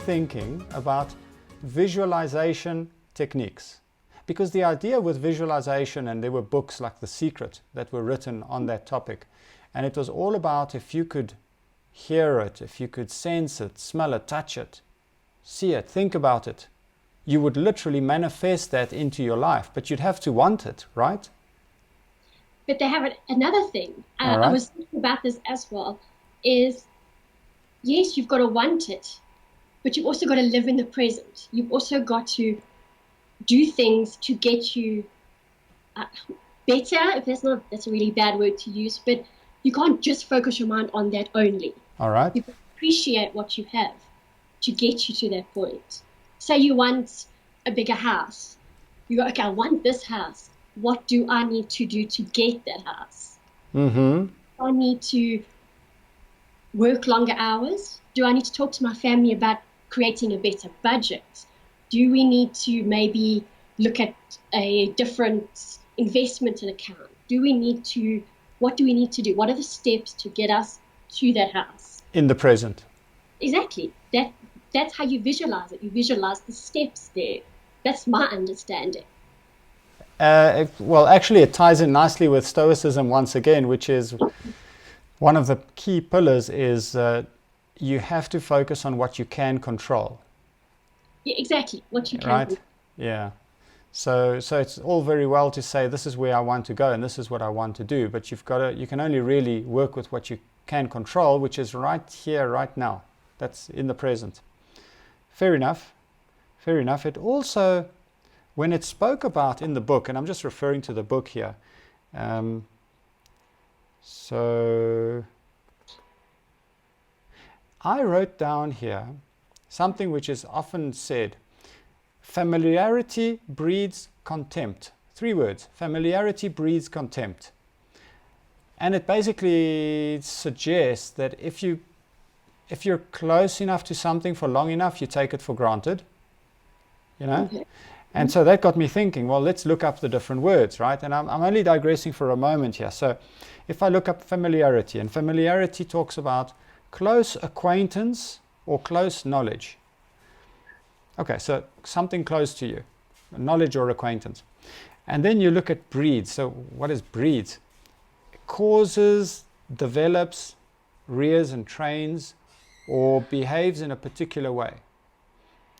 thinking about visualization techniques. Because the idea with visualization, and there were books like The Secret that were written on that topic, and it was all about if you could hear it, if you could sense it, smell it, touch it, see it, think about it, you would literally manifest that into your life, but you'd have to want it, right? But they have another thing. All I right. was thinking about this as well, is yes, you've got to want it, but you've also got to live in the present. You've also got to do things to get you better, if that's a really bad word to use, but you can't just focus your mind on that only. All right. You appreciate what you have to get you to that point. Say you want a bigger house. You go, okay, I want this house. What do I need to do to get that house? Mm-hmm. Do I need to work longer hours? Do I need to talk to my family about creating a better budget? Do we need to maybe look at a different investment account? What do we need to do? What are the steps to get us to that house? In the present. Exactly. That's how you visualize it. You visualize the steps there. That's my understanding. Well, actually, it ties in nicely with stoicism once again, which is one of the key pillars is you have to focus on what you can control. Yeah, exactly. What you can Right? do. Yeah. So it's all very well to say this is where I want to go and this is what I want to do, but you can only really work with what you can control, which is right here, right now. That's in the present. Fair enough. Fair enough. It also, when it spoke about in the book, and I'm just referring to the book here, so I wrote down here something which is often said: familiarity breeds contempt. 3 words: familiarity breeds contempt. And it basically suggests that if you're close enough to something for long enough, you take it for granted, you know. Okay. And so that got me thinking, well, let's look up the different words, right? And I'm only digressing for a moment here. So if I look up familiarity, and familiarity talks about close acquaintance or close knowledge. Okay, so something close to you, knowledge or acquaintance. And then you look at breeds. So what is breeds? Causes, develops, rears and trains, or behaves in a particular way.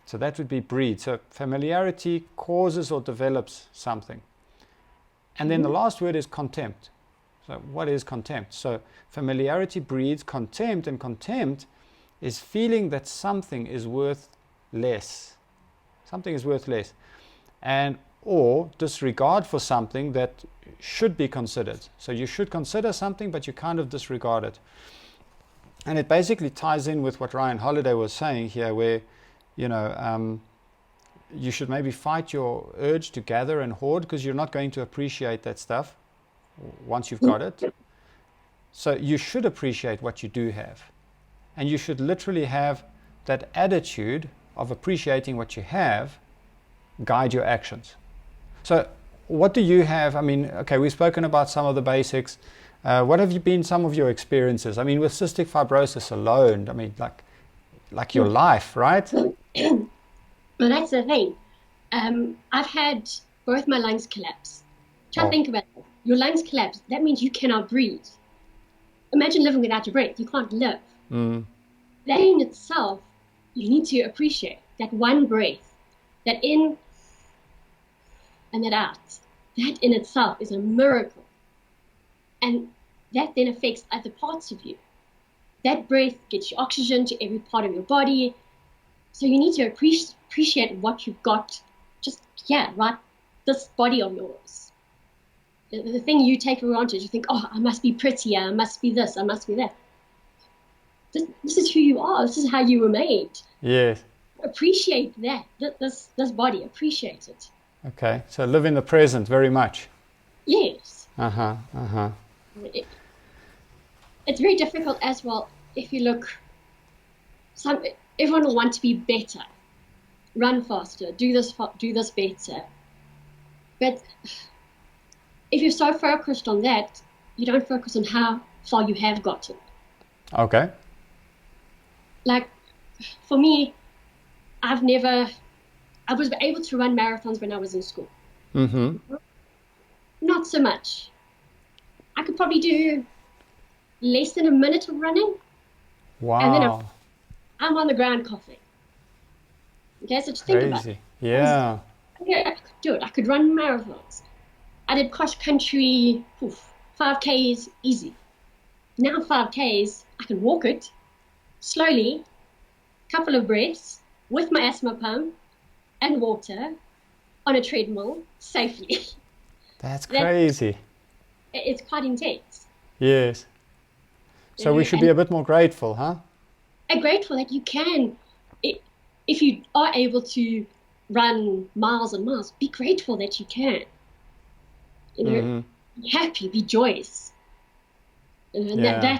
So that would be breed. So familiarity causes or develops something. And then the last word is contempt. So what is contempt? So familiarity breeds contempt, and contempt is feeling that something is worth less. Something is worth less. And or disregard for something that should be considered. So you should consider something, but you kind of disregard it. And it basically ties in with what Ryan Holiday was saying here, where you should maybe fight your urge to gather and hoard, because you're not going to appreciate that stuff once you've got it. So you should appreciate what you do have. And you should literally have that attitude of appreciating what you have guide your actions. So what do you have? I mean, okay, we've spoken about some of the basics. What have been some of your experiences? I mean, with cystic fibrosis alone, I mean, like your life, right? Well, that's the thing. I've had both my lungs collapse. Try to think about it. Your lungs collapse. That means you cannot breathe. Imagine living without your breath. You can't live. Mm. That in itself, you need to appreciate that one breath, that in and that out. That in itself is a miracle. And that then affects other parts of you. That breath gets you oxygen to every part of your body. So you need to appreciate what you've got just, right, this body of yours. The thing you take for granted, you think, oh, I must be prettier, I must be this, I must be that. This is who you are. This is how you were made. Yes. Appreciate that, this body, appreciate it. Okay, so live in the present very much. Yes. Uh-huh, uh-huh. It's very difficult as well if you look, everyone will want to be better, run faster, do this better. But if you're so focused on that, you don't focus on how far you have gotten. Okay. Like, for me, I was able to run marathons when I was in school. Mm-hmm. Not so much. I could probably do less than a minute of running, and then Wow. I'm on the ground coughing. Okay, so just think about it. Crazy. Yeah. Yeah, I could do it. I could run marathons. I did cross country, 5Ks, easy. Now 5Ks, I can walk it slowly, couple of breaths, with my asthma pump and water on a treadmill safely. That's crazy. It's quite intense. Yes. So we should be a bit more grateful, huh? I'm grateful that you can, if you are able to run miles and miles, be grateful that you can. Be happy, be joyous. Yeah.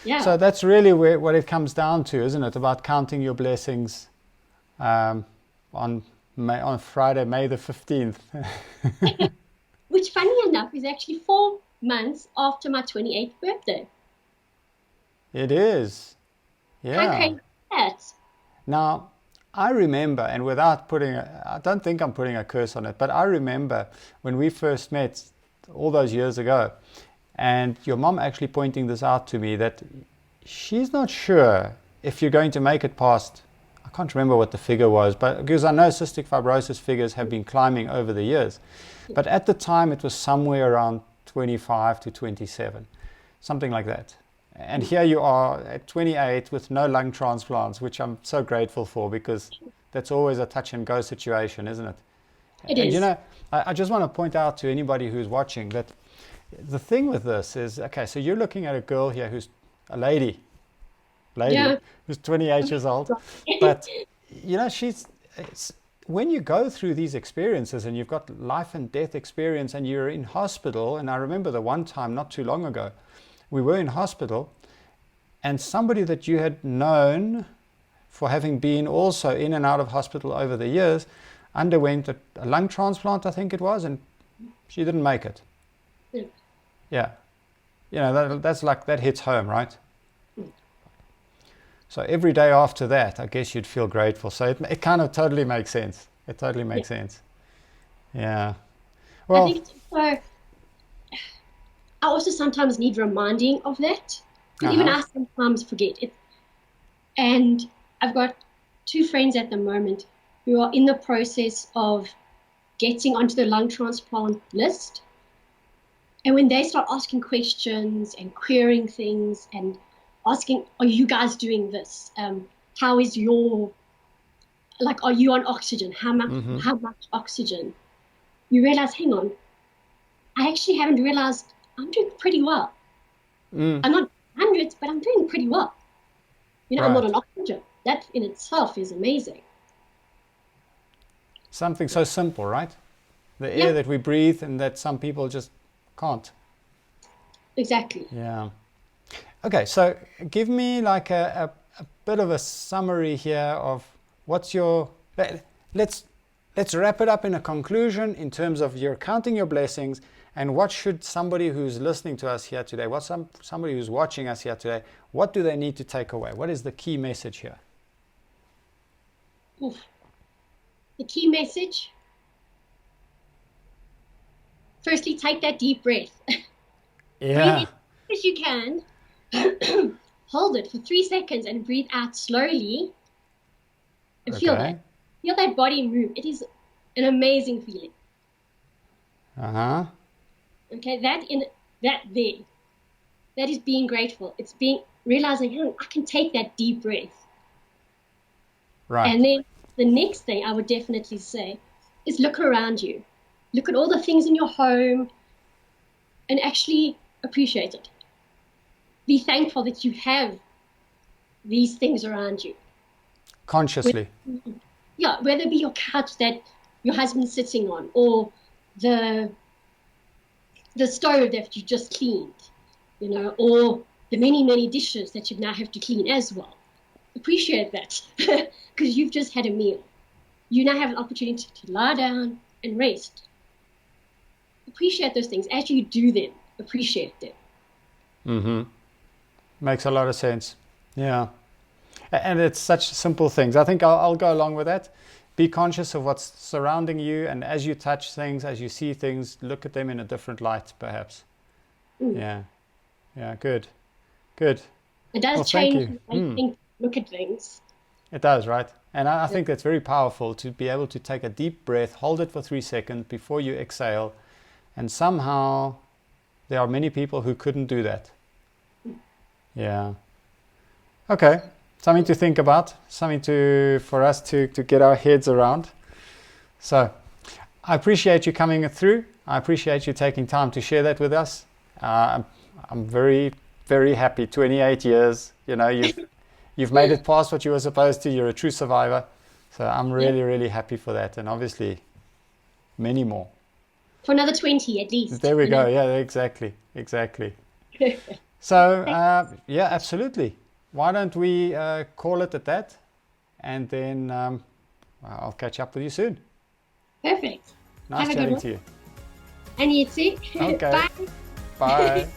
Yeah. So that's really what it comes down to, isn't it? About counting your blessings on Friday, May the 15th. Which, funny enough, is actually 4 months after my 28th birthday. It is. How Yeah. crazy is that? Now, I remember, and without I don't think I'm putting a curse on it, but I remember when we first met all those years ago, and your mom actually pointing this out to me, that she's not sure if you're going to make it past, I can't remember what the figure was, but because I know cystic fibrosis figures have been climbing over the years. But at the time it was somewhere around 25 to 27, something like that. And here you are at 28 with no lung transplants, which I'm so grateful for, because that's always a touch and go situation, isn't it? It And is. you know, I just want to point out to anybody who's watching that the thing with this is, okay, so you're looking at a girl here who's a lady Yeah. who's 28 years old, but you know, when you go through these experiences and you've got life and death experience and you're in hospital, and I remember the one time not too long ago, we were in hospital and somebody that you had known for having been also in and out of hospital over the years underwent a lung transplant, I think it was, and she didn't make it. Yeah. You know, that's like, that hits home, right? So every day after that, I guess you'd feel grateful. So it kind of totally makes sense. It totally makes sense. Yeah. I Well, think I also sometimes need reminding of that, because even I sometimes forget it. And I've got 2 friends at the moment who are in the process of getting onto the lung transplant list. And when they start asking questions and querying things and asking, are you guys doing this? How is are you on oxygen? How much oxygen? You realize, hang on, I actually haven't realized I'm doing pretty well. I'm not hundreds, but I'm doing pretty well. You know, I'm not on oxygen. That in itself is amazing. Something so simple, right? The air that we breathe and that some people just can't. Exactly. Yeah. Okay, so give me like a bit of a summary here of what's your, let's wrap it up in a conclusion in terms of you're counting your blessings, and what should somebody who's listening to us here today, somebody who's watching us here today, what do they need to take away? What is the key message here? Oof. The key message, firstly, take that deep breath. Yeah. Breathe in as you can. Hold it for 3 seconds and breathe out slowly. And feel that. Feel that body move. It is an amazing feeling. Okay, that is being grateful. It's realizing, hey, I can take that deep breath. Right. And then the next thing I would definitely say is look around you. Look at all the things in your home and actually appreciate it. Be thankful that you have these things around you. Consciously. Whether it be your couch that your husband's sitting on, or the stove that you just cleaned, you know, or the many, many dishes that you now have to clean as well. Appreciate that, because you've just had a meal. You now have an opportunity to lie down and rest. Appreciate those things. As you do them, appreciate them. Makes a lot of sense. Yeah. And it's such simple things. I think I'll go along with that. Be conscious of what's surrounding you, and as you touch things, as you see things, look at them in a different light, perhaps. Mm. Yeah. Yeah, good. Good. It does Well, change how you think, look at things. It does, right? And I think that's very powerful, to be able to take a deep breath, hold it for 3 seconds before you exhale. And somehow there are many people who couldn't do that. Yeah. Okay. Something to think about, something for us to get our heads around. So I appreciate you coming through. I appreciate you taking time to share that with us. I'm very, very happy. 28 years, you've made it past what you were supposed to. You're a true survivor. So I'm really, really happy for that. And obviously many more. For another 20 at least. There we go. Yeah, exactly. So yeah, absolutely. Why don't we call it at that, and then I'll catch up with you soon. Perfect. Nice chatting to you. And you too. Okay. Bye. Bye.